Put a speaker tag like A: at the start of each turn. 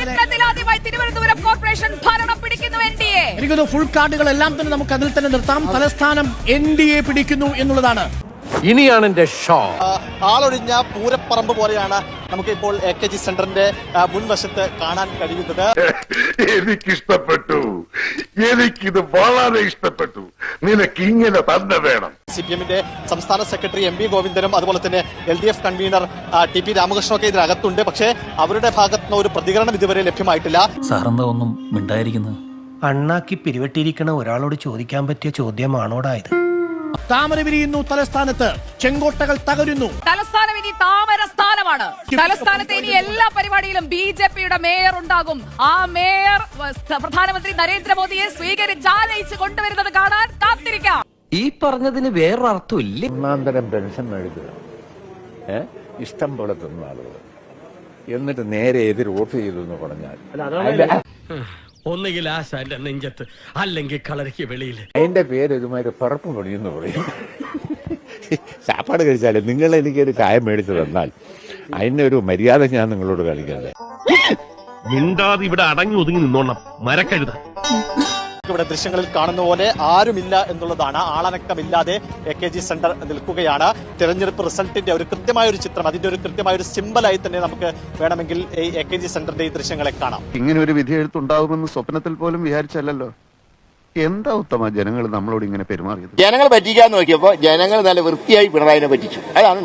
A: ചരിത്രത്തിലാദ്യമായി തിരുവനന്തപുരം കോർപ്പറേഷൻ ഭരണം പിടിക്കുന്നു NDA.
B: എനിക്കൊന്ന് ഫുൾ കാർഡുകളെല്ലാം തന്നെ നമുക്ക് അതിൽ തന്നെ നിർത്താം. തലസ്ഥാനം NDA പിടിക്കുന്നു എന്നുള്ളതാണ്.
C: ഇനിയാണ് എന്റെ ഷോ.
D: ആളൊഴിഞ്ഞ പൂരപ്പറമ്പ് പോലെയാണ് നമുക്ക് ഇപ്പോൾ AKG സെന്ററിന്റെ മുൻവശത്ത് കാണാൻ കഴിയുന്നത്.
E: എനിക്കിഷ്ടപ്പെട്ടു, എനിക്കിത് വളരെ ഇഷ്ടപ്പെട്ടു. നിനക്ക് ഇങ്ങനെ തന്നെ വേണം.
D: CPM-ന്റെ സംസ്ഥാന സെക്രട്ടറി MV ഗോവിന്ദനും അതുപോലെ തന്നെ LDF കൺവീനർ TP രാമകൃഷ്ണനൊക്കെ ഇതിനകത്തുണ്ട്. പക്ഷേ അവരുടെ ഭാഗത്തുനിന്ന് ഒരു പ്രതികരണം ഇതുവരെ ലഭ്യമായിട്ടില്ല.
F: സാറെന്താ ഒന്നും മിണ്ടായിരിക്കുന്നത്?
G: അണ്ണാക്കി പിരിവെട്ടിയിരിക്കണ ഒരാളോട് ചോദിക്കാൻ പറ്റിയ ചോദ്യമാണോടായത്?
B: താമര വിരിയുന്നു തലസ്ഥാനത്ത്, ചെങ്കോട്ടകൾ തകരുന്നു.
A: തലസ്ഥാനം ഇനി താമര സ്ഥാനമാണ്. തലസ്ഥാനത്തെ ഇനി എല്ലാ പരിപാടിയിലും BJP-യുടെ മേയർ ഉണ്ടാകും. ആ മേയർ പ്രധാനമന്ത്രി നരേന്ദ്രമോദിയെ സ്വീകരിച്ചാലയിച്ച് കൊണ്ടുവരുന്നത് കാണാൻ കാത്തിരിക്കാം.
F: ഈ പറഞ്ഞതിന് വേറൊരർത്ഥം ഇല്ലേ?
H: ഒന്നാന്തരം പെൻഷൻ മേടിക്കുക, ഇഷ്ടം പോലെ തിന്ന ആളുകൾ, എന്നിട്ട് നേരെ എതിർ വോട്ട് ചെയ്തു എന്ന് പറഞ്ഞാൽ
C: ഒന്നുകിൽ ആശാന്റെ നെഞ്ചത്ത്, അല്ലെങ്കിൽ കളരിക്ക് വെളിയിൽ.
H: അതിന്റെ പേര് ഒരുമാതിരി പറപ്പ് പണിയെന്ന് പറയും. ചാപ്പാട് കഴിച്ചാലേ നിങ്ങൾ എനിക്കൊരു ചായം മേടിച്ചു തന്നാൽ അതിന്റെ ഒരു മര്യാദ ഞാൻ നിങ്ങളോട് കാണിക്കണ്ടേ?
E: മിണ്ടാതെ ഇവിടെ അടങ്ങി ഒതുങ്ങി നിന്നോണം, മരക്കഴുത.
D: ഇവിടെ ദൃശ്യങ്ങളിൽ കാണുന്ന പോലെ ആരുമില്ല എന്നുള്ളതാണ്. ആളനക്കമില്ലാതെ AKG സെന്റർ നിൽക്കുകയാണ്. തെരഞ്ഞെടുപ്പ് റിസൾട്ടിന്റെ ഒരു കൃത്യമായ ഒരു ചിത്രം, അതിന്റെ ഒരു കൃത്യമായ ഒരു സിമ്പലായി തന്നെ നമുക്ക് വേണമെങ്കിൽ ഈ AKG സെന്ററിന്റെ ഈ ദൃശ്യങ്ങളെ കാണാം.
I: ഇങ്ങനെ ഒരു വിധി എഴുത്തുണ്ടാകുമെന്ന് സ്വപ്നത്തിൽ പോലും വിചാരിച്ചല്ലോ. എന്താ ഉത്തമ ജനങ്ങൾ നമ്മളോട് ഇങ്ങനെ പെരുമാറിയത്?
J: ജനങ്ങൾ പറ്റിക്കാൻ നോക്കിയപ്പോ ജനങ്ങൾ നല്ല വൃത്തിയായി പിണറായിനെ പറ്റിച്ചു. അതാണ്